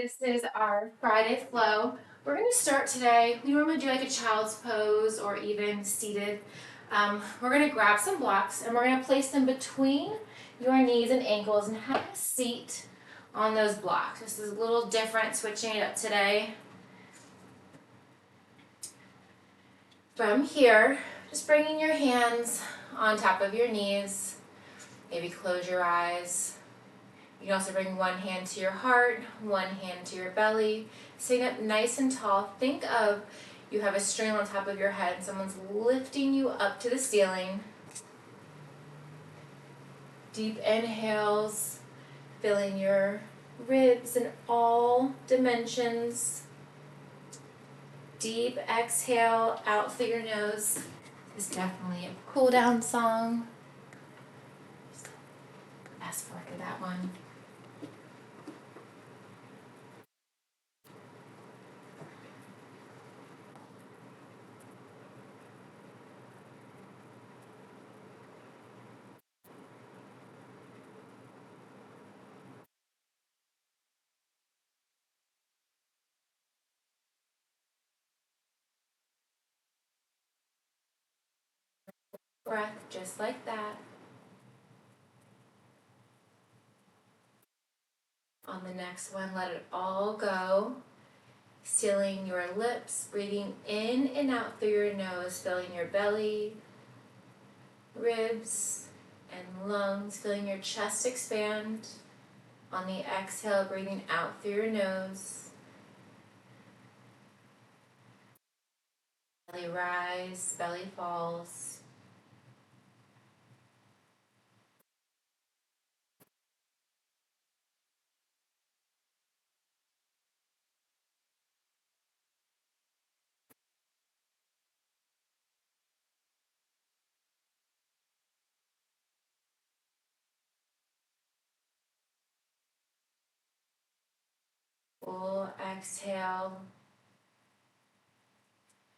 This is our Friday flow. We're going to start today. We normally do like a child's pose or even seated. We're going to grab some blocks and we're going to place them between your knees and ankles and have a seat on those blocks. This is a little different, switching it up today. From here, just bringing your hands on top of your knees. Maybe close your eyes. You can also bring one hand to your heart, one hand to your belly. Sitting up nice and tall. Think of you have a string on top of your head and someone's lifting you up to the ceiling. Deep inhales, filling your ribs in all dimensions. Deep exhale out through your nose. This is definitely a cool down song. Fast forward to that one. Breath just like that. On the next one, let it all go. Sealing your lips, breathing in and out through your nose, filling your belly, ribs, and lungs, feeling your chest expand. On the exhale, breathing out through your nose. Belly rise, belly falls. Full exhale.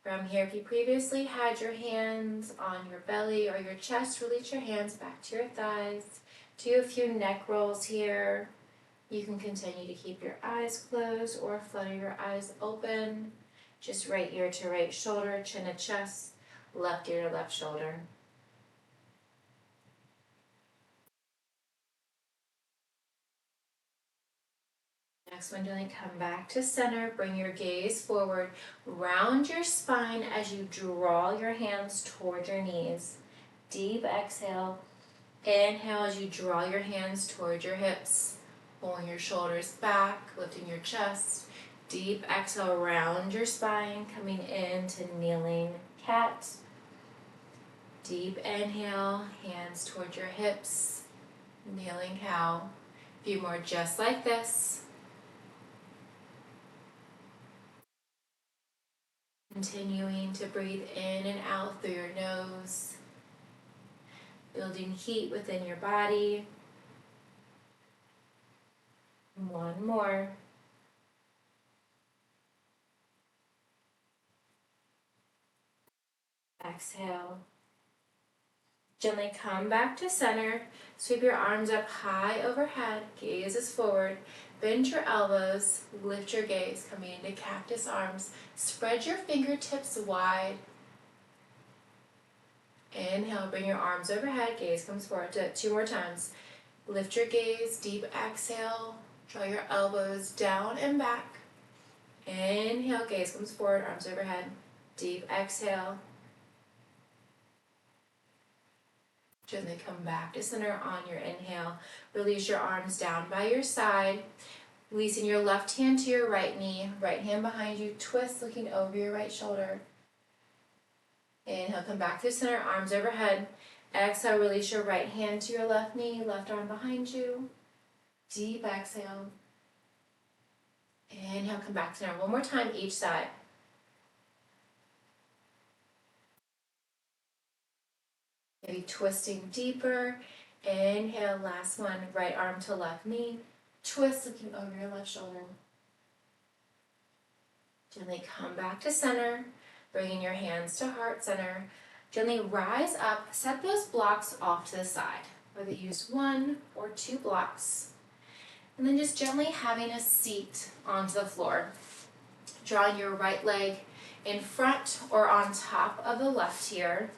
From here, if you previously had your hands on your belly or your chest, release your hands back to your thighs. Do a few neck rolls here. You can continue to keep your eyes closed or flutter your eyes open. Just right ear to right shoulder, chin to chest, left ear to left shoulder. Next one, gently come back to center. Bring your gaze forward. Round your spine as you draw your hands toward your knees. Deep exhale. Inhale as you draw your hands toward your hips. Pulling your shoulders back, lifting your chest. Deep exhale, round your spine, coming into kneeling cat. Deep inhale, hands toward your hips, kneeling cow. A few more just like this. Continuing to breathe in and out through your nose. Building heat within your body. One more. Exhale. Gently come back to center. Sweep your arms up high overhead. Gaze is forward. Bend your elbows. Lift your gaze. Coming into cactus arms. Spread your fingertips wide. Inhale. Bring your arms overhead. Gaze comes forward. Do it 2 more times. Lift your gaze. Deep exhale. Draw your elbows down and back. Inhale. Gaze comes forward. Arms overhead. Deep exhale. Gently come back to center on your inhale. Release your arms down by your side. Releasing your left hand to your right knee. Right hand behind you. Twist looking over your right shoulder. Inhale, come back to center. Arms overhead. Exhale, release your right hand to your left knee. Left arm behind you. Deep exhale. Inhale, come back to center. One more time each side. Maybe twisting deeper. Inhale, last one. Right arm to left knee. Twist looking over your left shoulder. Gently come back to center. Bringing your hands to heart center. Gently rise up. Set those blocks off to the side. Whether you use 1 or 2 blocks. And then just gently having a seat onto the floor. Drawing your right leg in front or on top of the left here.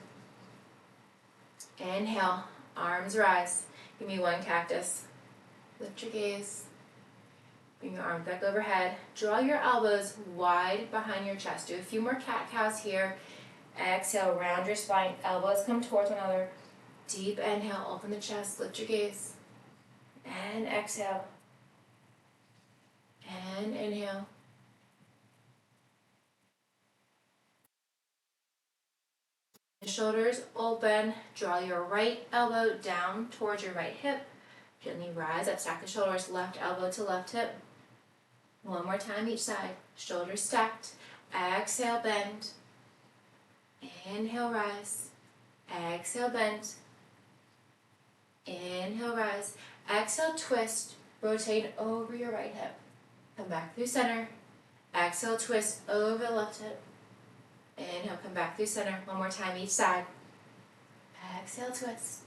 Inhale, arms rise. Give me one cactus. Lift your gaze. Bring your arms back overhead. Draw your elbows wide behind your chest. Do a few more cat-cows here. Exhale, round your spine. Elbows come towards one another. Deep inhale, open the chest, lift your gaze. And exhale. And inhale. Shoulders open. Draw your right elbow down towards your right hip. Gently rise up, stack the shoulders, left elbow to left hip. One more time each side. Shoulders stacked. Exhale, bend. Inhale, rise. Exhale, bend. Inhale, rise. Exhale, twist. Rotate over your right hip. Come back through center. Exhale, twist over the left hip. Inhale, come back through center. One more time each side. Exhale, twist.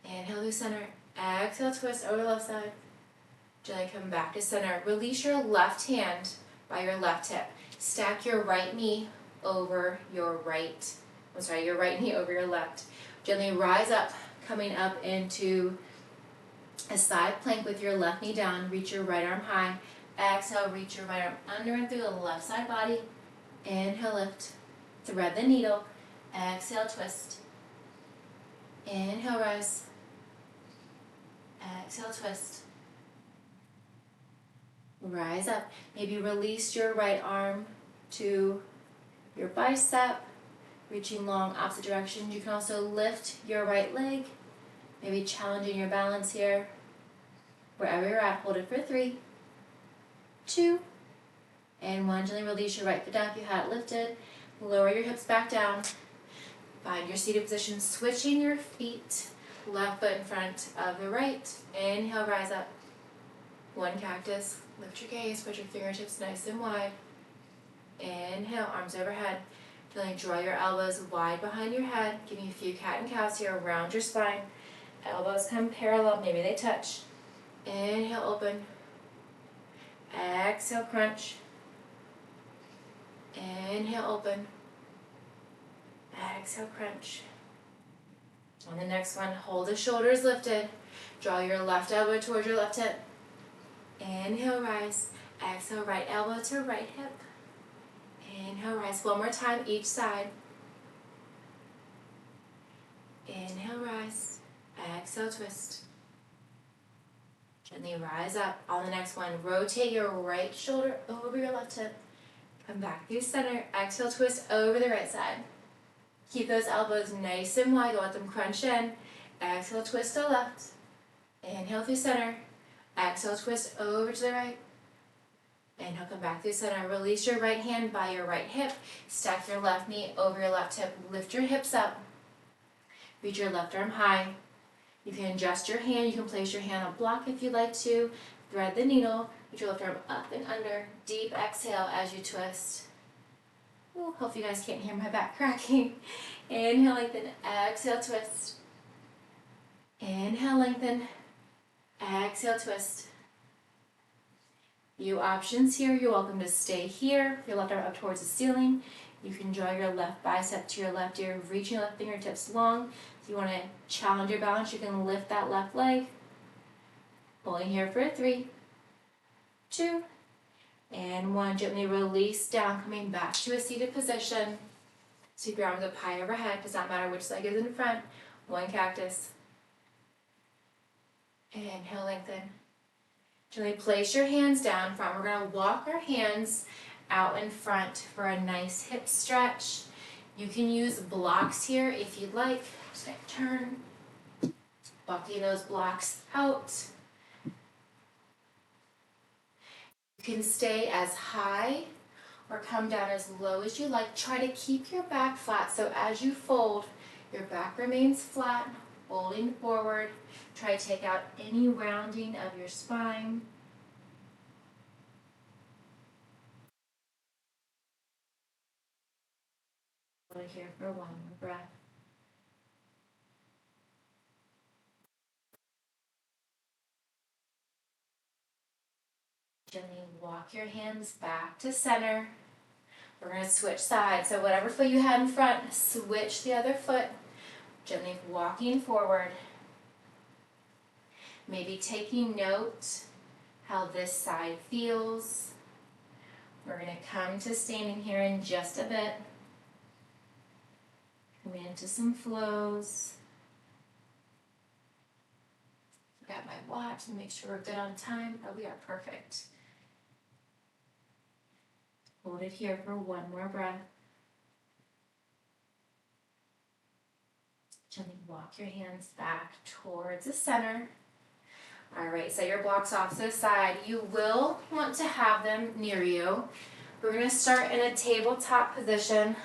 Inhale through center. Exhale, twist over the left side. Gently come back to center. Release your left hand by your left hip. Stack your right knee over your right. Your right knee over your left. Gently rise up, coming up into a side plank with your left knee down. Reach your right arm high. Exhale, reach your right arm under and through the left side body. Inhale, lift. Thread the needle. Exhale, twist. Inhale, rise. Exhale, twist. Rise up. Maybe release your right arm to your bicep, reaching long opposite directions. You can also lift your right leg, maybe challenging your balance here. Wherever you're at, hold it for 3, 2, and 1. Gently release your right foot down if you had it lifted. Lower your hips back down. Find your seated position, switching your feet. Left foot in front of the right. Inhale, rise up. One cactus. Lift your gaze, put your fingertips nice and wide. Inhale, arms overhead. Gently draw your elbows wide behind your head. Give me a few cat and cows here. Round your spine. Elbows come parallel, maybe they touch. Inhale, open. Exhale, crunch. Inhale, open. Exhale, crunch. On the next one, hold the shoulders lifted. Draw your left elbow towards your left hip. Inhale, rise. Exhale, right elbow to right hip. Inhale, rise. One more time, each side. Inhale, rise. Exhale, twist. Gently rise up. On the next one, rotate your right shoulder over your left hip. Come back through center. Exhale, twist over the right side. Keep those elbows nice and wide. Don't let them crunch in. Exhale, twist to the left. Inhale through center. Exhale, twist over to the right. Inhale, come back through center. Release your right hand by your right hip. Stack your left knee over your left hip. Lift your hips up. Reach your left arm high. You can adjust your hand. You can place your hand on block if you'd like to. Thread the needle. Reach your left arm up and under. Deep exhale as you twist. Ooh, hope you guys can't hear my back cracking. Inhale, lengthen. Exhale, twist. Inhale, lengthen. Exhale, twist. Few options here. You're welcome to stay here. Your left arm up towards the ceiling. You can draw your left bicep to your left ear, reaching your left fingertips long. If you want to challenge your balance, you can lift that left leg. Holding here for 3, 2, and 1. Gently release down, coming back to a seated position. Sweep your arms up high overhead. Does not matter which leg is in front. One cactus. Inhale, lengthen. Gently place your hands down front. We're going to walk our hands out in front for a nice hip stretch. You can use blocks here if you'd like. Just going to turn. Walking those blocks out. You can stay as high or come down as low as you like. Try to keep your back flat so as you fold, your back remains flat, folding forward. Try to take out any rounding of your spine. Hold it here for one more breath. Gently walk your hands back to center. We're going to switch sides. So whatever foot you had in front, switch the other foot. Gently walking forward. Maybe taking note how this side feels. We're going to come to standing here in just a bit. Come into some flows. Got my watch to make sure we're good on time. Oh, we are perfect. Hold it here for one more breath. Gently walk your hands back towards the center. All right, set your blocks off to the side. You will want to have them near you. We're going to start in a tabletop position.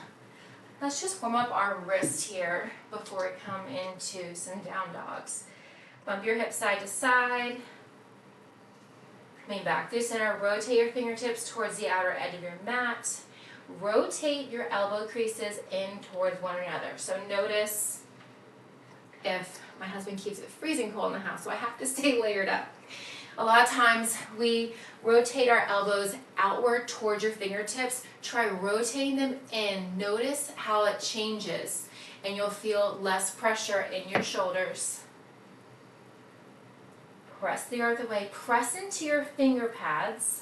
Let's just warm up our wrist here before we come into some down dogs. Bump your hips side to side. Coming back through center, rotate your fingertips towards the outer edge of your mat. Rotate your elbow creases in towards one another. So notice if my husband keeps it freezing cold in the house, so I have to stay layered up. A lot of times we rotate our elbows outward towards your fingertips. Try rotating them in. Notice how it changes, and you'll feel less pressure in your shoulders. Press the earth away. Press into your finger pads.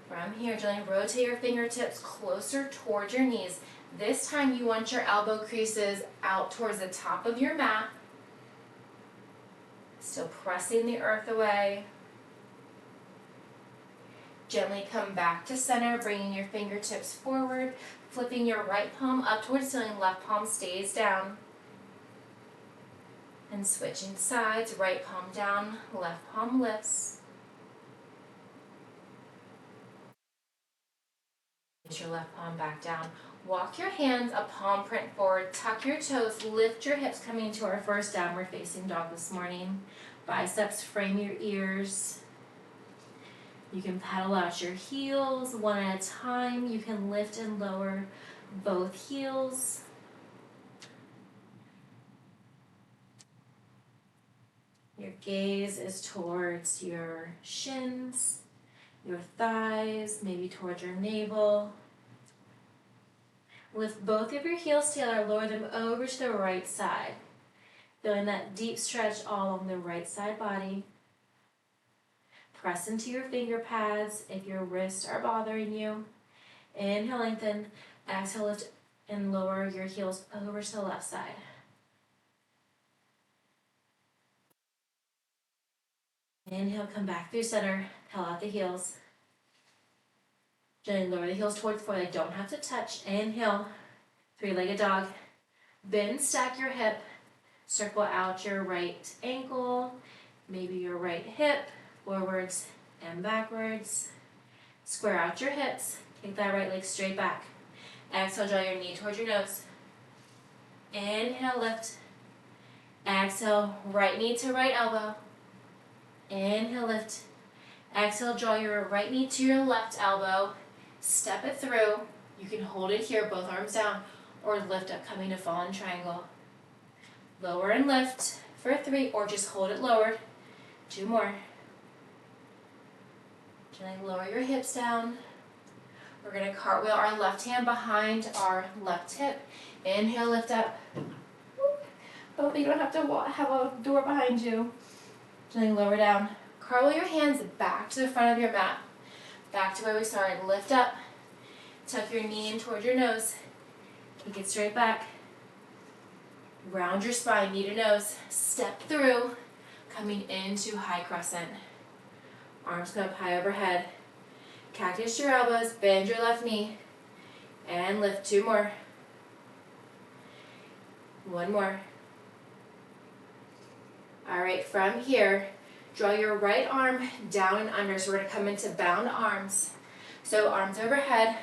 From here, gently rotate your fingertips closer towards your knees. This time you want your elbow creases out towards the top of your mat. Still pressing the earth away. Gently come back to center, bringing your fingertips forward, flipping your right palm up towards the ceiling, left palm stays down. And switching sides, right palm down, left palm lifts. Get your left palm back down. Walk your hands a palm print forward, tuck your toes, lift your hips, coming to our first downward facing dog this morning. Biceps frame your ears. You can pedal out your heels one at a time. You can lift and lower both heels. Your gaze is towards your shins, your thighs, maybe towards your navel. Lift both of your heels together, lower them over to the right side. Feeling that deep stretch all on the right side body. Press into your finger pads if your wrists are bothering you. Inhale, lengthen. Exhale, lift and lower your heels over to the left side. Inhale, come back through center. Pull out the heels. Gently lower the heels towards the floor. They don't have to touch. Inhale, three-legged dog. Bend, stack your hip. Circle out your right ankle, maybe your right hip, forwards and backwards. Square out your hips. Take that right leg straight back. Exhale, draw your knee towards your nose. Inhale, lift. Exhale, right knee to right elbow. Inhale, lift. Exhale, draw your right knee to your left elbow. Step it through. You can hold it here, both arms down, or lift up, coming to fallen triangle. Lower and lift for 3, or just hold it lowered. 2 more. Gently lower your hips down. We're going to cartwheel our left hand behind our left hip. Inhale, lift up. Oh, you don't have to have a door behind you. Gently lower down. Cartwheel your hands back to the front of your mat. Back to where we started. Lift up. Tuck your knee in toward your nose. Kick it straight back. Round your spine, knee to nose. Step through, coming into high crescent. Arms come up high overhead. Cactus your elbows, bend your left knee, and lift. 2 more. 1 more. All right, from here, draw your right arm down and under. So we're going to come into bound arms. So arms overhead,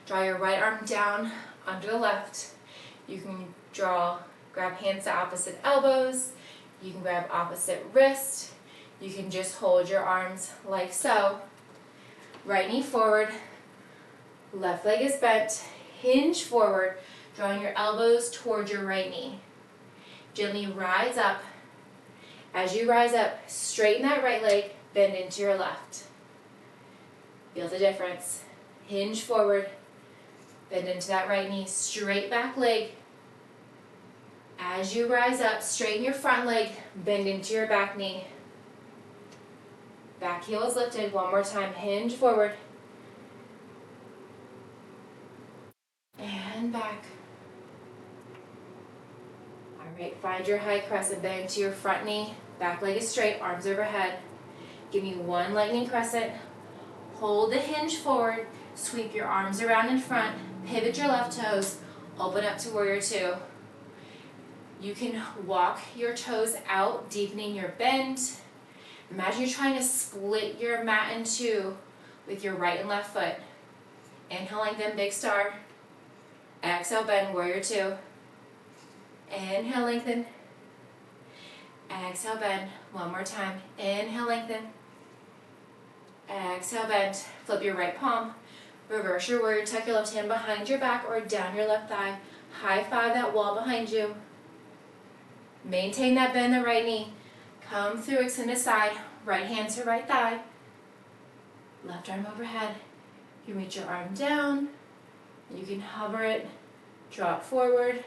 draw your right arm down under the left. You can grab hands to opposite elbows. You can grab opposite wrist. You can just hold your arms like so. Right knee forward. Left leg is bent. Hinge forward, drawing your elbows towards your right knee. Gently rise up. As you rise up, straighten that right leg. bend into your left. Feel the difference. Hinge forward, bend into that right knee, straight back leg. As you rise up, straighten your front leg, bend into your back knee. Back heel is lifted. One more time, hinge forward. And back. All right, find your high crescent, bend to your front knee. Back leg is straight, arms overhead. Give me one lightning crescent. Hold the hinge forward. Sweep your arms around in front. Pivot your left toes. Open up to warrior two. You can walk your toes out, deepening your bend. Imagine you're trying to split your mat in two with your right and left foot. Inhale, lengthen, big star. Exhale, bend, warrior two. Inhale, lengthen. Exhale, bend. One more time. Inhale, lengthen. Exhale, bend. Flip your right palm. Reverse your warrior. Tuck your left hand behind your back or down your left thigh. High five that wall behind you. Maintain that bend in the right knee. Come through, extended side. Right hand to right thigh. Left arm overhead. You can reach your arm down. You can hover it. Draw it forward.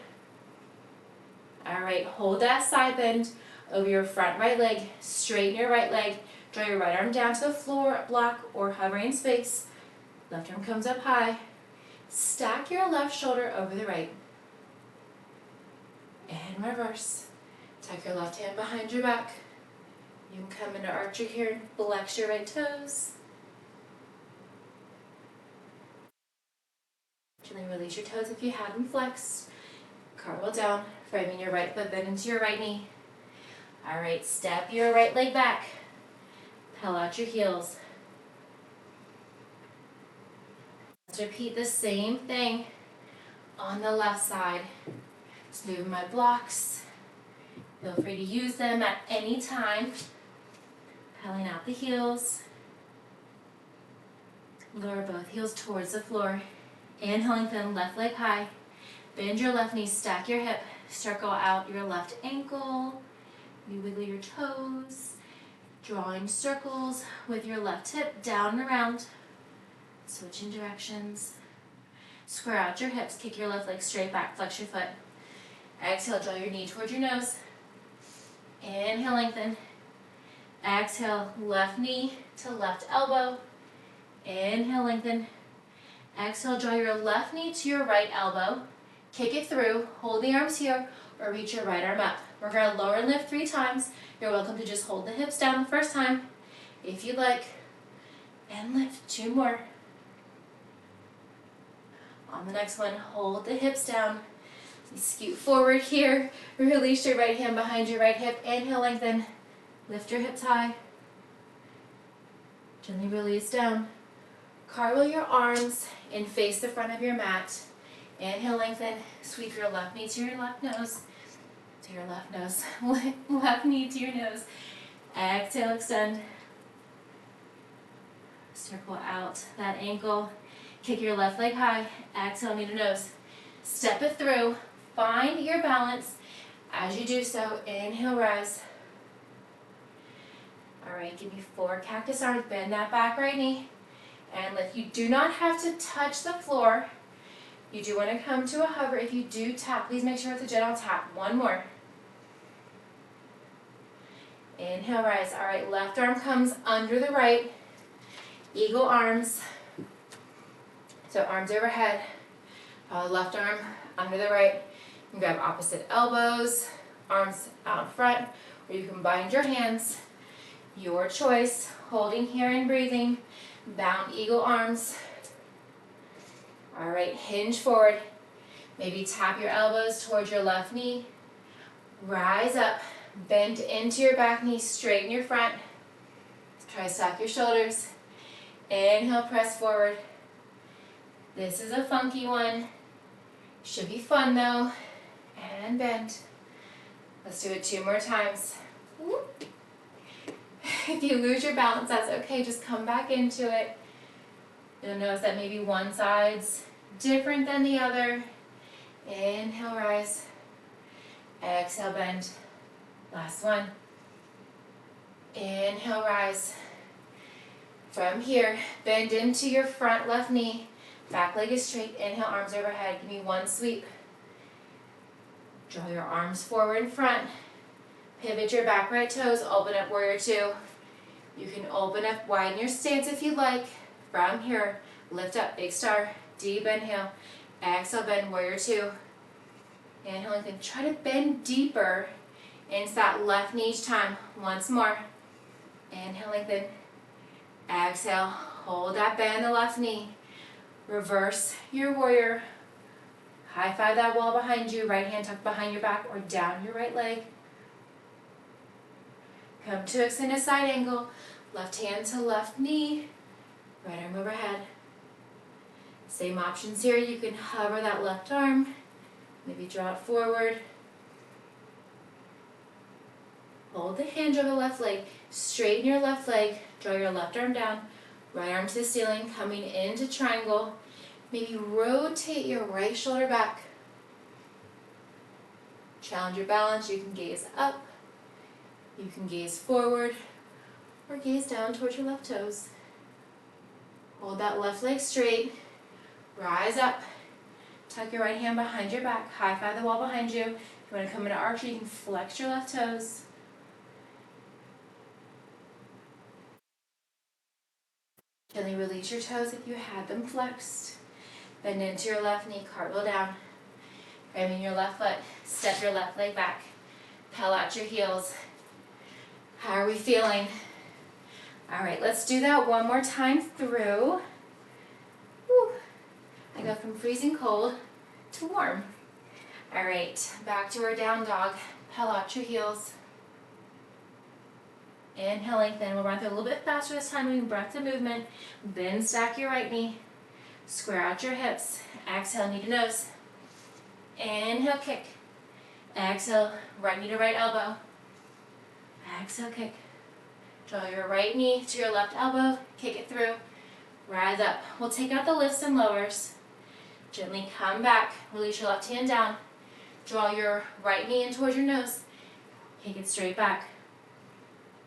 All right, hold that side bend over your front right leg. Straighten your right leg. Draw your right arm down to the floor, block, or hover in space. Left arm comes up high. Stack your left shoulder over the right. And reverse. Tuck your left hand behind your back. You can come into archer here. Flex your right toes. Gently release your toes if you have them flexed. Cartwheel down, framing your right foot, bend into your right knee. All right, step your right leg back. Pull out your heels. Let's repeat the same thing on the left side. Just move my blocks. Feel free to use them at any time. Pulling out the heels. Lower both heels towards the floor. Inhale, lengthen, left leg high. Bend your left knee, stack your hip. Circle out your left ankle. You wiggle your toes. Drawing circles with your left hip down and around. Switching directions. Square out your hips, kick your left leg straight back, flex your foot. Exhale, draw your knee towards your nose. Inhale, lengthen. Exhale, left knee to left elbow. Inhale, lengthen. Exhale, draw your left knee to your right elbow. Kick it through, hold the arms here, or reach your right arm up. We're going to lower and lift 3 times. You're welcome to just hold the hips down the first time, if you'd like. And lift 2 more. On the next one, hold the hips down. Scoot forward here. Release your right hand behind your right hip. Inhale, lengthen. Lift your hips high. Gently release down. Cartwheel your arms and face the front of your mat. Inhale, lengthen. Sweep your left knee to your left nose. To your left nose. Left knee to your nose. Exhale, extend. Circle out that ankle. Kick your left leg high. Exhale, knee to nose. Step it through. Find your balance. As you do so, inhale, rise. All right, give me 4 cactus arms. Bend that back right knee. And lift. You do not have to touch the floor. You do want to come to a hover. If you do tap, please make sure it's a gentle tap. 1 more. Inhale, rise. All right, left arm comes under the right. Eagle arms. So arms overhead. Left arm under the right. You can grab opposite elbows, arms out front, or you can bind your hands. Your choice. Holding here and breathing. Bound eagle arms. All right, hinge forward. Maybe tap your elbows towards your left knee. Rise up. Bend into your back knee. Straighten your front. Try to stack your shoulders. Inhale, press forward. This is a funky one. Should be fun though. And bend. Let's do it 2 more times. Whoop. If you lose your balance, that's okay. Just come back into it. You'll notice that maybe one side's different than the other. Inhale, rise. Exhale, bend. Last one. Inhale, rise. From here, bend into your front left knee. Back leg is straight. Inhale, arms overhead. Give me one sweep. Draw your arms forward in front. Pivot your back right toes. Open up warrior two. You can open up, widen your stance if you like. From here, lift up, big star. Deep inhale. Exhale, bend warrior two. Inhale, lengthen. Try to bend deeper into that left knee each time. Once more. Inhale, lengthen. Exhale, hold that bend in the left knee. Reverse your warrior. High five that wall behind you. Right hand tucked behind your back or down your right leg. Come to extended side angle. Left hand to left knee. Right arm overhead. Same options here. You can hover that left arm. Maybe draw it forward. Hold the hinge over the left leg. Straighten your left leg. Draw your left arm down. Right arm to the ceiling. Coming into triangle. Maybe rotate your right shoulder back. Challenge your balance. You can gaze up. You can gaze forward. Or gaze down towards your left toes. Hold that left leg straight. Rise up. Tuck your right hand behind your back. High five the wall behind you. If you want to come into archer, you can flex your left toes. Gently release your toes if you had them flexed. Bend into your left knee, cartwheel down. Framing your left foot. Step your left leg back. Peel out your heels. How are we feeling? All right, let's do that one more time through. Whew. I go from freezing cold to warm. All right, back to our down dog. Peel out your heels. Inhale, lengthen. We'll run through a little bit faster this time. Moving breath to movement. Then stack your right knee. Square out your hips. Exhale, knee to nose. Inhale, kick. Exhale, right knee to right elbow. Exhale, kick. Draw your right knee to your left elbow. Kick it through. Rise up. We'll take out the lifts and lowers. Gently come back. Release your left hand down. Draw your right knee in towards your nose. Kick it straight back.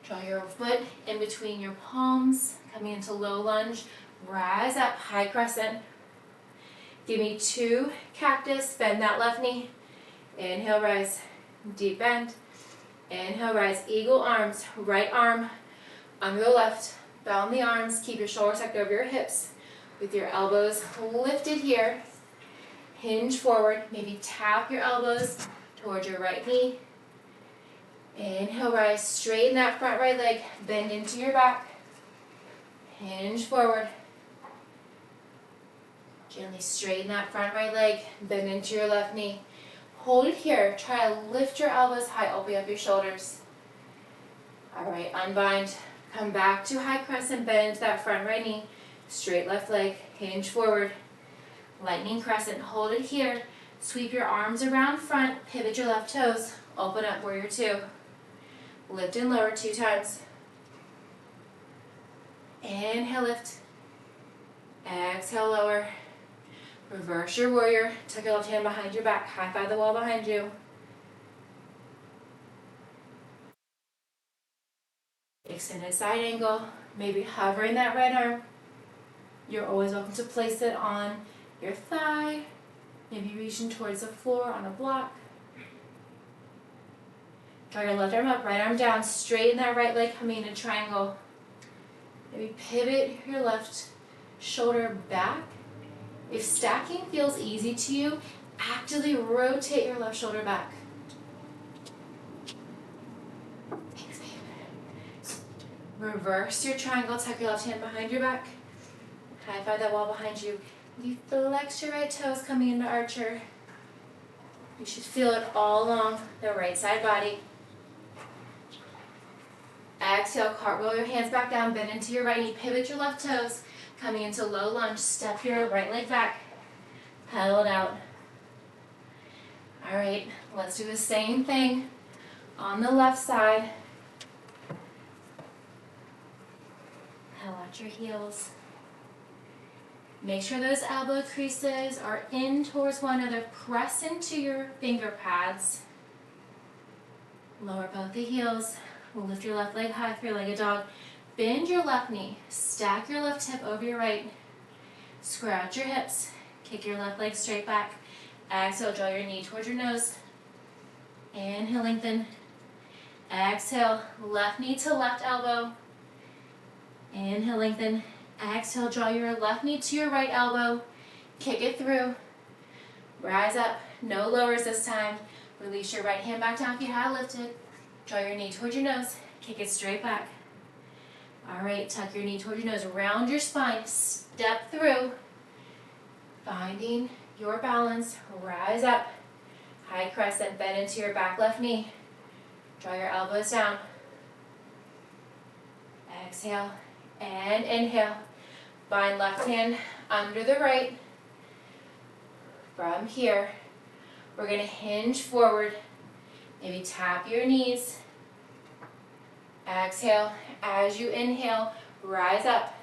Draw your foot in between your palms. Coming into low lunge. Rise up. High crescent. Give me two cactus. Bend that left knee. Inhale, rise. Deep bend. Inhale, rise. Eagle arms. Right arm under the left. Bound the arms. Keep your shoulders tucked over your hips. With your elbows lifted here. Hinge forward. Maybe tap your elbows towards your right knee. Inhale, rise. Straighten that front right leg. Bend into your back. Hinge forward. Gently straighten that front right leg. Bend into your left knee. Hold it here. Try to lift your elbows high. Open up your shoulders. All right, unbind. Come back to high crescent. Bend into that front right knee. Straight left leg. Hinge forward. Lightning crescent. Hold it here. Sweep your arms around front. Pivot your left toes. Open up warrior two. Lift and lower 2 times. Inhale, lift. Exhale, lower. Reverse your warrior. Tuck your left hand behind your back. High five the wall behind you. Extended side angle. Maybe hovering that right arm. You're always welcome to place it on your thigh. Maybe reaching towards the floor on a block. Draw your left arm up, right arm down. Straighten that right leg coming in a triangle. Maybe pivot your left shoulder back. If stacking feels easy to you, actively rotate your left shoulder back. Thanks, babe. Reverse your triangle. Tuck your left hand behind your back. High five that wall behind you. You flex your right toes coming into archer. You should feel it all along the right side body. Exhale, cartwheel your hands back down, bend into your right knee, pivot your left toes, coming into low lunge, step your right leg back, pedal it out. All right, let's do the same thing on the left side. Pedal out your heels. Make sure those elbow creases are in towards one another. Press into your finger pads. Lower both the heels. We'll lift your left leg high, three-legged dog. Bend your left knee, stack your left hip over your right, square out your hips, kick your left leg straight back. Exhale, draw your knee towards your nose. Inhale, lengthen. Exhale, left knee to left elbow. Inhale, lengthen. Exhale, draw your left knee to your right elbow. Kick it through. Rise up, no lowers this time. Release your right hand back down if you had lifted. Draw your knee towards your nose. Kick it straight back. All right, tuck your knee towards your nose. Round your spine. Step through. Finding your balance. Rise up. High crescent. Bend into your back left knee. Draw your elbows down. Exhale and inhale. Bind left hand under the right. From here, we're going to hinge forward. Maybe tap your knees. Exhale. As you inhale, rise up.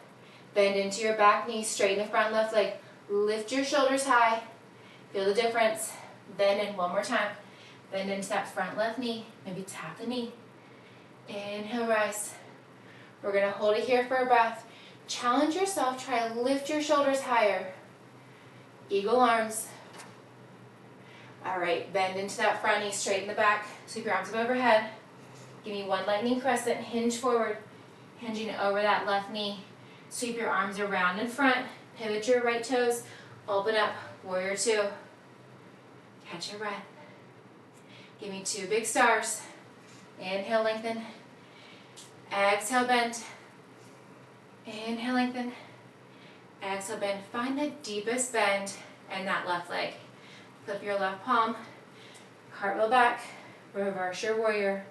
Bend into your back knee, straighten the front left leg. Lift your shoulders high. Feel the difference. Bend in one more time. Bend into that front left knee. Maybe tap the knee. Inhale, rise. We're going to hold it here for a breath. Challenge yourself. Try to lift your shoulders higher. Eagle arms. All right, bend into that front knee, straighten the back. Sweep your arms up overhead. Give me one lightning crescent. Hinge forward. Hinging over that left knee. Sweep your arms around in front. Pivot your right toes. Open up. Warrior two. Catch your breath. Give me two big stars. Inhale, lengthen. Exhale, bend. Inhale, lengthen. Exhale, bend. Find the deepest bend in that left leg. Flip your left palm. Cartwheel back. Reverse your warrior.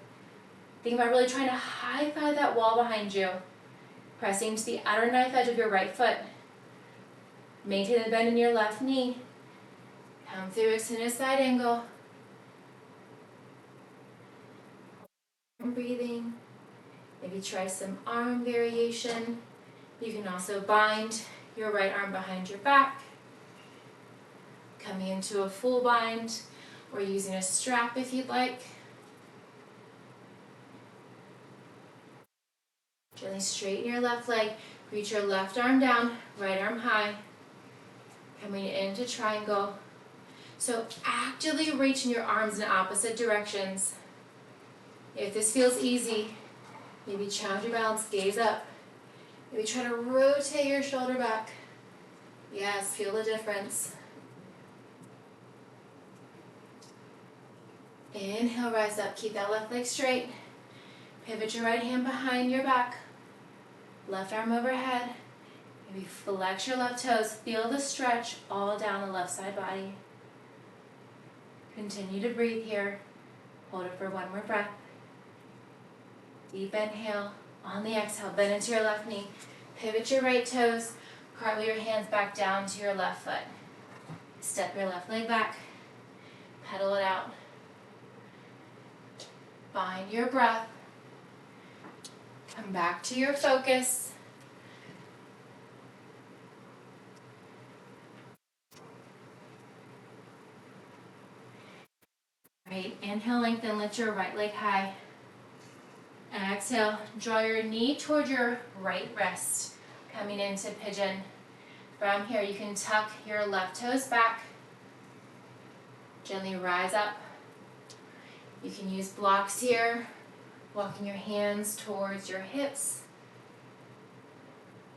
Think about really trying to high-five that wall behind you. Pressing to the outer knife edge of your right foot. Maintain the bend in your left knee. Come through, extend a side angle. Breathing. Maybe try some arm variation. You can also bind your right arm behind your back. Coming into a full bind or using a strap if you'd like. Gently straighten your left leg. Reach your left arm down, right arm high. Coming into triangle. So actively reaching your arms in opposite directions. If this feels easy, maybe challenge your balance, gaze up. Maybe try to rotate your shoulder back. Yes, feel the difference. Inhale, rise up. Keep that left leg straight. Pivot your right hand behind your back. Left arm overhead. Maybe flex your left toes. Feel the stretch all down the left side body. Continue to breathe here. Hold it for one more breath. Deep inhale. On the exhale, bend into your left knee. Pivot your right toes. Cartwheel your hands back down to your left foot. Step your left leg back. Pedal it out. Find your breath. Come back to your focus. Right, inhale, lengthen, lift your right leg high. Exhale, draw your knee toward your right wrist. Coming into pigeon. From here, you can tuck your left toes back. Gently rise up. You can use blocks here, walking your hands towards your hips.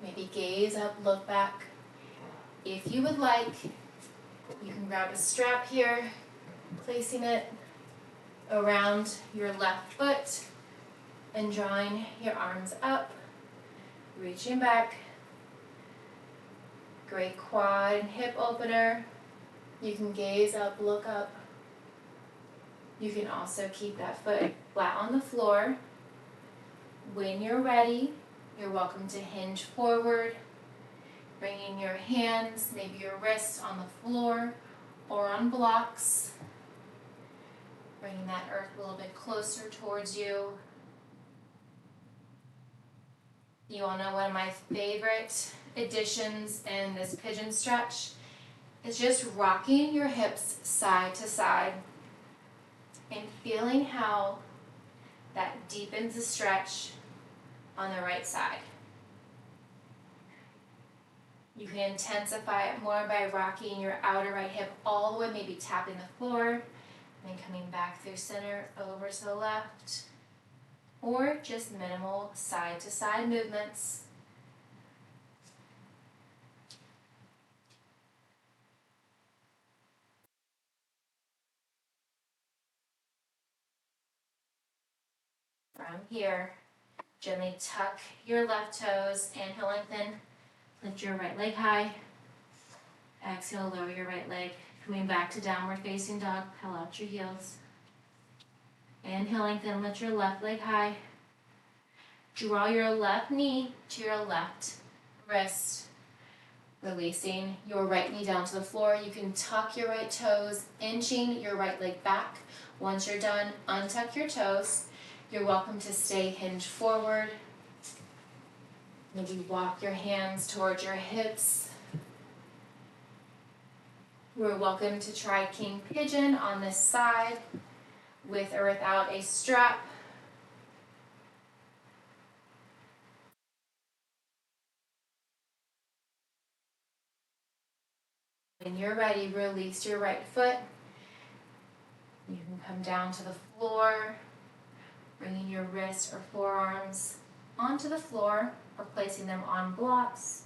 Maybe gaze up, look back. If you would like, you can grab a strap here, placing it around your left foot and drawing your arms up, reaching back. Great quad and hip opener. You can gaze up, look up. You can also keep that foot flat on the floor. When you're ready, you're welcome to hinge forward, bringing your hands, maybe your wrists on the floor or on blocks. Bringing that earth a little bit closer towards you. You all know one of my favorite additions in this pigeon stretch is just rocking your hips side to side and feeling how that deepens the stretch, on the right side. You can intensify it more by rocking your outer right hip all the way, maybe tapping the floor, and then coming back through center, over to the left, or just minimal side to side movements. From here, gently tuck your left toes, inhale, lengthen, lift your right leg high. Exhale, lower your right leg. Coming back to downward facing dog, pull out your heels. Inhale, lengthen, lift your left leg high. Draw your left knee to your left wrist. Releasing your right knee down to the floor. You can tuck your right toes, inching your right leg back. Once you're done, untuck your toes. You're welcome to stay hinged forward. Maybe walk your hands towards your hips. You're welcome to try King Pigeon on this side with or without a strap. When you're ready, release your right foot. You can come down to the floor, bringing your wrists or forearms onto the floor or placing them on blocks.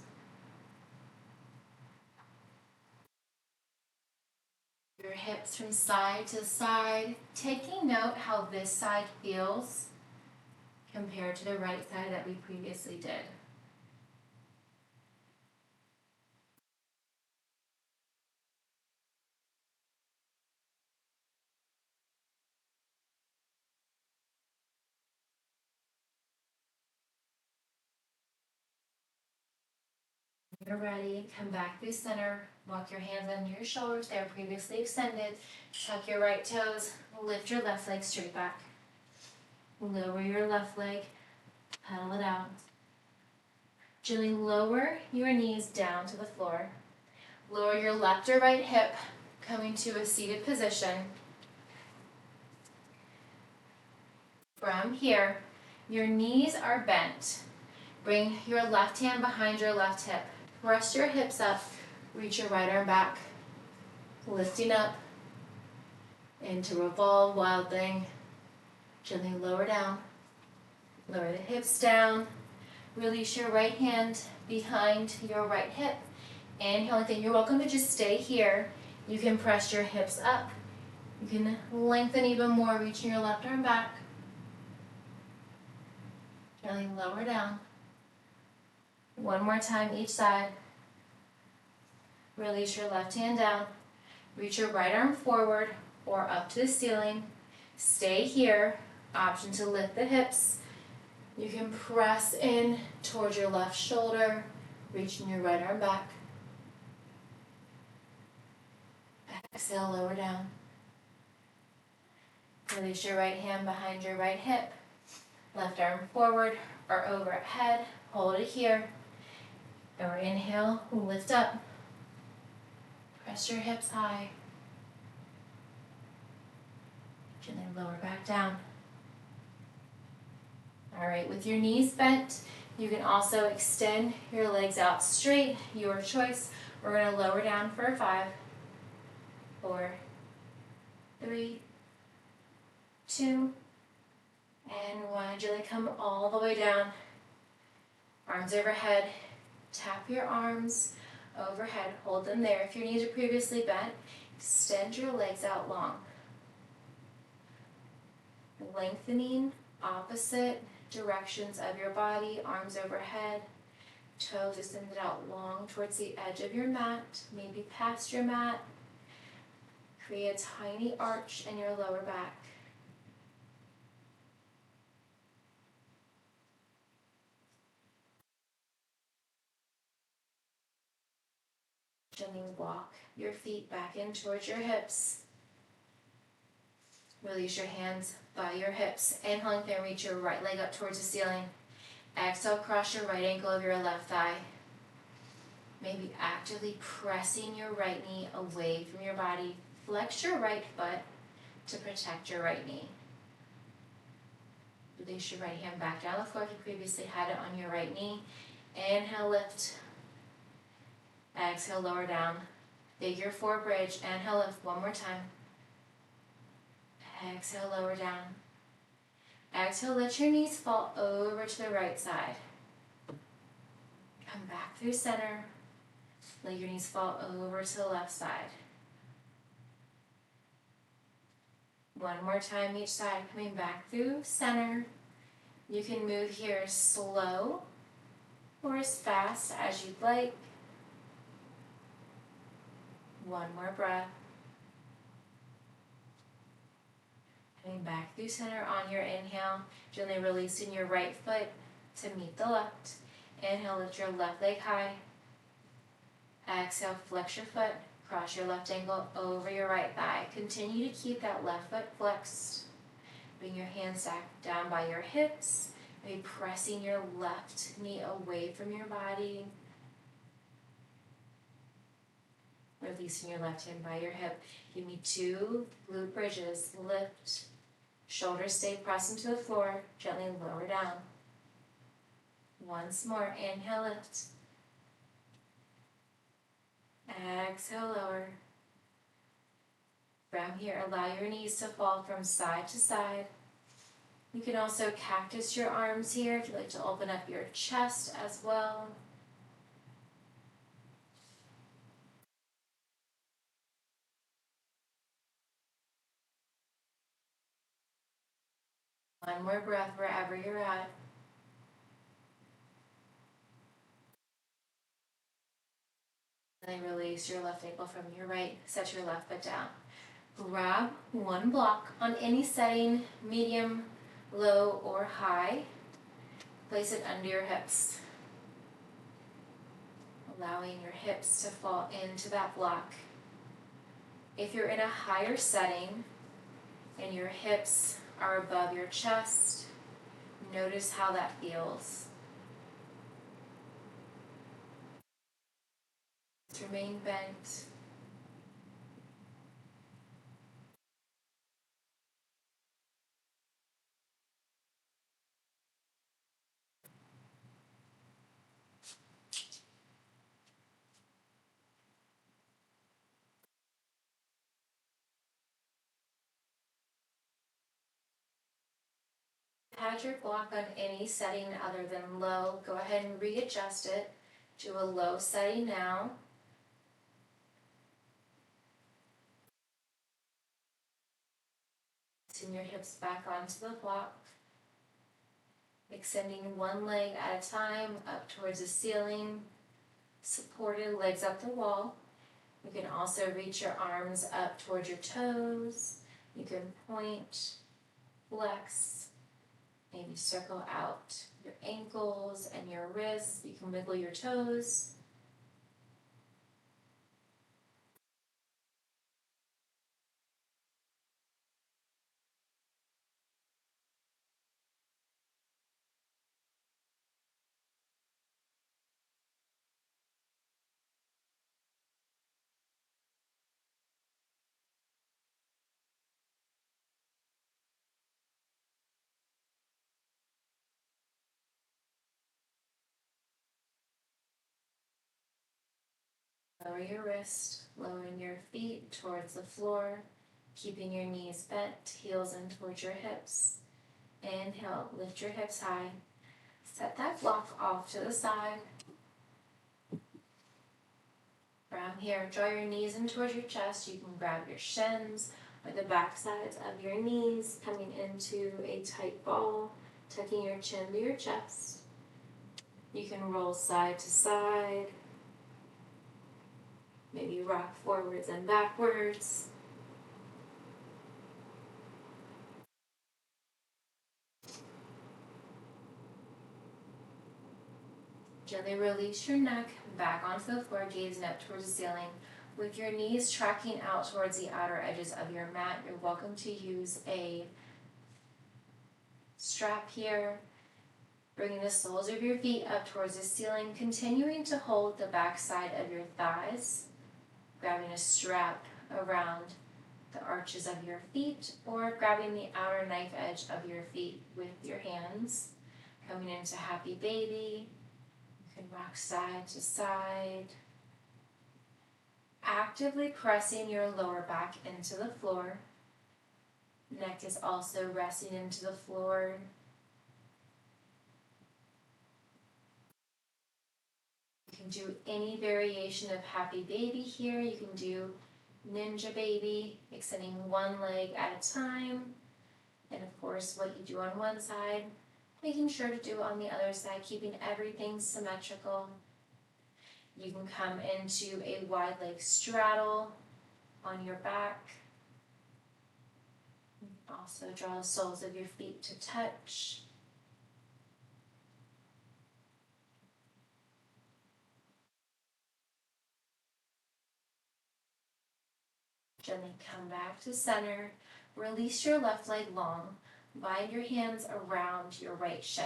Your hips from side to side, taking note how this side feels compared to the right side that we previously did. When you're ready, come back through center, walk your hands under your shoulders, they were previously extended, tuck your right toes, lift your left leg straight back. Lower your left leg, pedal it out. Gently lower your knees down to the floor. Lower your left or right hip, coming to a seated position. From here, your knees are bent. Bring your left hand behind your left hip. Press your hips up, reach your right arm back. Lifting up into revolve, wild thing. Gently lower down. Lower the hips down. Release your right hand behind your right hip. Inhale, lengthen. You're welcome to just stay here. You can press your hips up. You can lengthen even more, reaching your left arm back. Gently lower down. One more time each side. Release your left hand down. Reach your right arm forward or up to the ceiling. Stay here. Option to lift the hips. You can press in towards your left shoulder, reaching your right arm back. Exhale, lower down. Release your right hand behind your right hip. Left arm forward or overhead. Hold it here. Or inhale, lift up. Press your hips high. Gently lower back down. All right, with your knees bent, you can also extend your legs out straight, your choice. We're going to lower down for 5, 4, 3, 2, and 1. Gently come all the way down. Arms overhead. Tap your arms overhead. Hold them there. If your knees are previously bent, extend your legs out long. Lengthening opposite directions of your body, arms overhead, toes extended out long towards the edge of your mat, maybe past your mat. Create a tiny arch in your lower back. Gently walk your feet back in towards your hips. Release your hands by your hips. Inhale and reach your right leg up towards the ceiling. Exhale, cross your right ankle over your left thigh. Maybe actively pressing your right knee away from your body. Flex your right foot to protect your right knee. Release your right hand back down the floor if you previously had it on your right knee. Inhale, lift. Exhale, lower down. Figure four bridge. Inhale, lift one more time. Exhale, lower down. Exhale, let your knees fall over to the right side. Come back through center. Let your knees fall over to the left side. One more time each side, coming back through center. You can move here slow or as fast as you'd like. One more breath. Coming back through center on your inhale, gently releasing your right foot to meet the left. Inhale, lift your left leg high. Exhale, flex your foot, cross your left ankle over your right thigh. Continue to keep that left foot flexed. Bring your hands back down by your hips. Maybe pressing your left knee away from your body. Releasing your left hand by your hip. Give me two glute bridges. Lift. Shoulders stay pressed into the floor. Gently lower down. Once more. Inhale, lift. Exhale, lower. From here, allow your knees to fall from side to side. You can also cactus your arms here if you'd like to open up your chest as well. One more breath wherever you're at. Then release your left ankle from your right. Set your left foot down. Grab one block on any setting, medium, low, or high. Place it under your hips. Allowing your hips to fall into that block. If you're in a higher setting and your hips are above your chest, notice how that feels. Just remain bent. Had your block on any setting other than low, go ahead and readjust it to a low setting now. Send your hips back onto the block. Extending one leg at a time up towards the ceiling. Supported legs up the wall. You can also reach your arms up towards your toes. You can point, flex, maybe circle out your ankles and your wrists. You can wiggle your toes. Lower your wrist, lowering your feet towards the floor, keeping your knees bent, heels in towards your hips. Inhale, lift your hips high. Set that block off to the side. From here, draw your knees in towards your chest. You can grab your shins or the back sides of your knees, coming into a tight ball, tucking your chin to your chest. You can roll side to side. Maybe rock forwards and backwards. Gently release your neck back onto the floor, gazing up towards the ceiling. With your knees tracking out towards the outer edges of your mat, you're welcome to use a strap here. Bringing the soles of your feet up towards the ceiling, continuing to hold the back side of your thighs. Grabbing a strap around the arches of your feet, or grabbing the outer knife edge of your feet with your hands. Coming into happy baby. You can rock side to side. Actively pressing your lower back into the floor. Neck is also resting into the floor. You can do any variation of happy baby here. You can do ninja baby, extending one leg at a time. And of course, what you do on one side, making sure to do on the other side, keeping everything symmetrical. You can come into a wide leg straddle on your back. Also draw the soles of your feet to touch. Gently come back to center. Release your left leg long. Bind your hands around your right shin.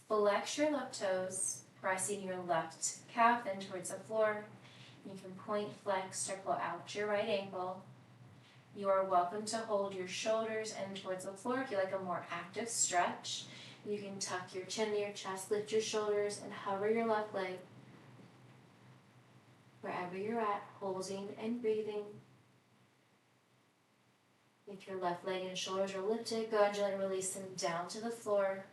Flex your left toes, pressing your left calf in towards the floor. You can point, flex, circle out your right ankle. You are welcome to hold your shoulders in towards the floor if you like a more active stretch. You can tuck your chin to your chest, lift your shoulders, and hover your left leg wherever you're at, holding and breathing. If your left leg and shoulders are lifted, go ahead and gently release them down to the floor.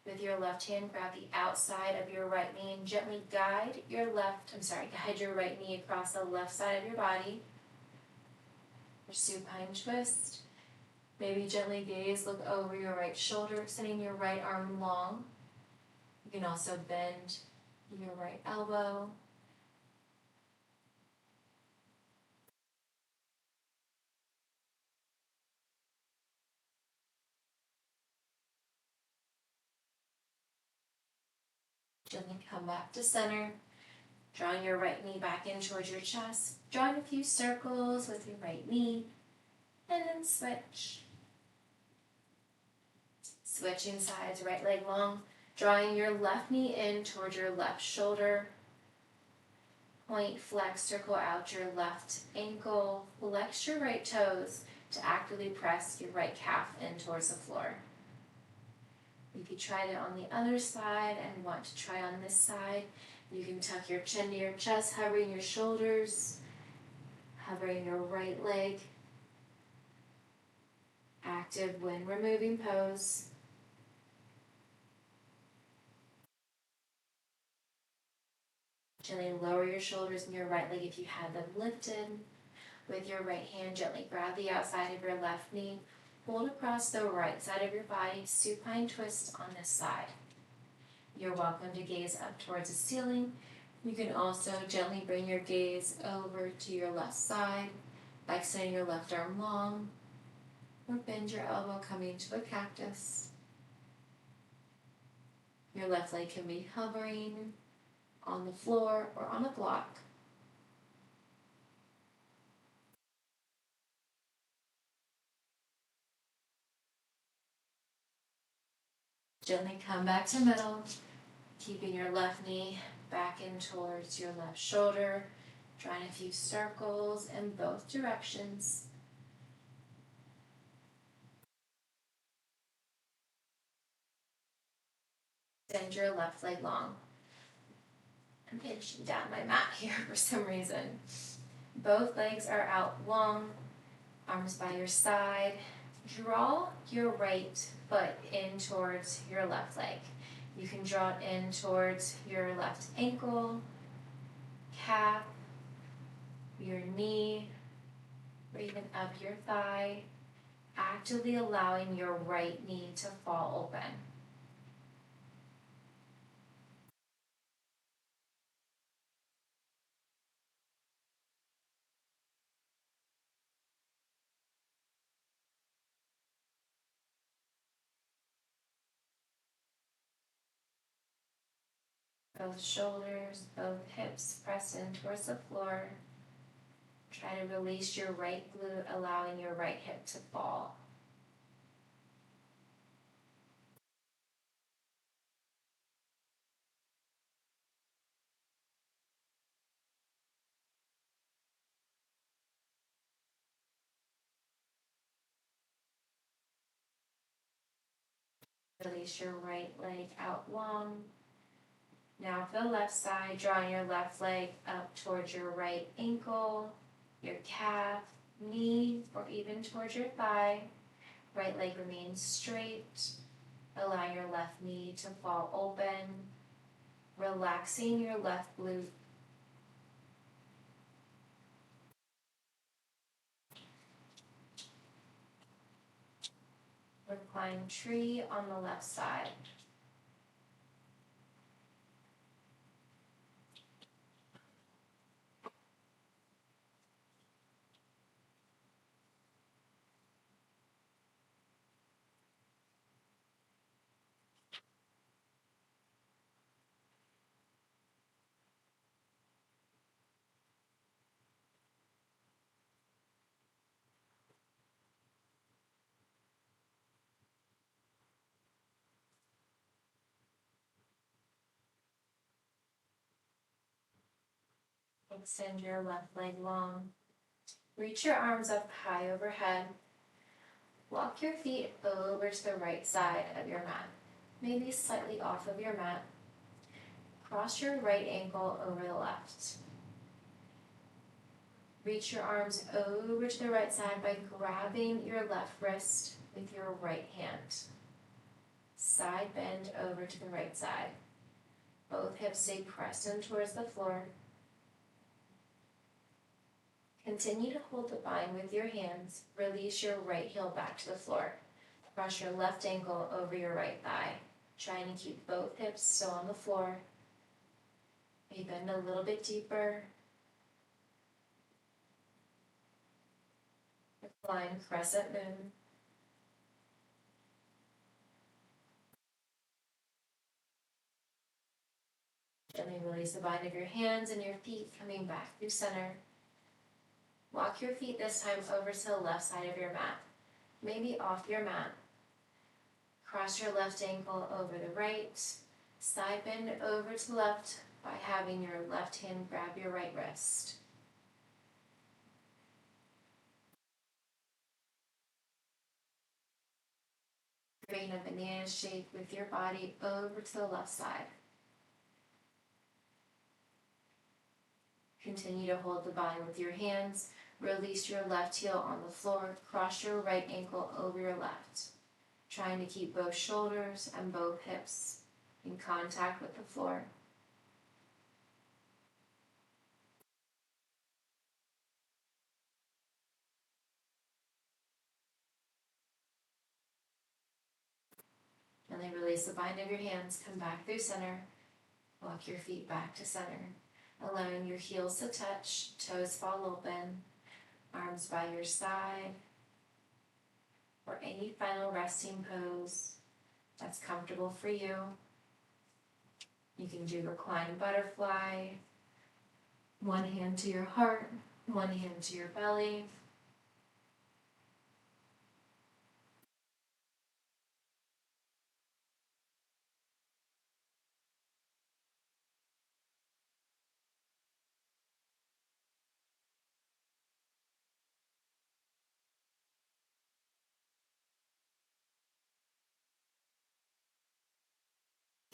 With your left hand, grab the outside of your right knee and gently guide your right knee across the left side of your body. Your supine twist. Maybe gently gaze, look over your right shoulder, extending your right arm long. You can also bend your right elbow. Gently come back to center. Drawing your right knee back in towards your chest. Drawing a few circles with your right knee. And then switch. Switching sides, right leg long. Drawing your left knee in towards your left shoulder. Point, flex, circle out your left ankle. Flex your right toes to actively press your right calf in towards the floor. If you tried it on the other side and want to try on this side, you can tuck your chin to your chest, hovering your shoulders, hovering your right leg. Active when removing pose. Gently lower your shoulders in your right leg if you have them lifted. With your right hand, gently grab the outside of your left knee. Hold across the right side of your body, supine twist on this side. You're welcome to gaze up towards the ceiling. You can also gently bring your gaze over to your left side by extending your left arm long, or bend your elbow coming to a cactus. Your left leg can be hovering on the floor or on a block. Gently come back to middle, keeping your left knee back in towards your left shoulder, drawing a few circles in both directions. Extend your left leg long. I'm inching down my mat here for some reason. Both legs are out long, arms by your side. Draw your right foot in towards your left leg. You can draw it in towards your left ankle, calf, your knee, or even up your thigh, actively allowing your right knee to fall open. Both shoulders, both hips pressed in towards the floor. Try to release your right glute, allowing your right hip to fall. Release your right leg out long. Now for the left side, drawing your left leg up towards your right ankle, your calf, knee, or even towards your thigh. Right leg remains straight. Allow your left knee to fall open, relaxing your left glute. Recline tree on the left side. Extend your left leg long. Reach your arms up high overhead. Walk your feet over to the right side of your mat, maybe slightly off of your mat. Cross your right ankle over the left. Reach your arms over to the right side by grabbing your left wrist with your right hand. Side bend over to the right side. Both hips stay pressed in towards the floor. Continue to hold the bind with your hands. Release your right heel back to the floor. Cross your left ankle over your right thigh. Trying to keep both hips still on the floor. Maybe bend a little bit deeper. Recline crescent moon. Gently release the bind of your hands and your feet, coming back through center. Walk your feet this time over to the left side of your mat, maybe off your mat. Cross your left ankle over the right. Side bend over to the left by having your left hand grab your right wrist. Create a banana shape with your body over to the left side. Continue to hold the bind with your hands. Release your left heel on the floor. Cross your right ankle over your left. Trying to keep both shoulders and both hips in contact with the floor. And then release the bind of your hands. Come back through center. Walk your feet back to center. Allowing your heels to touch. Toes fall open. Arms by your side. Or any final resting pose that's comfortable for you. You can do reclined butterfly. One hand to your heart. One hand to your belly.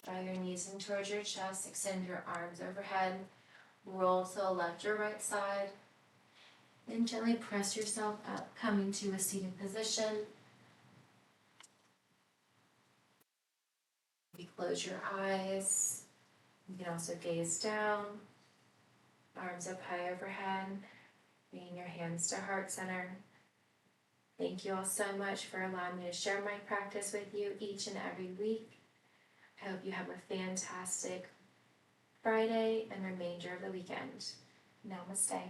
Draw your knees in towards your chest, extend your arms overhead, roll to the left or right side, then gently press yourself up, coming to a seated position. You close your eyes, you can also gaze down, arms up high overhead, bringing your hands to heart center. Thank you all so much for allowing me to share my practice with you each and every week. I hope you have a fantastic Friday and remainder of the weekend. Namaste.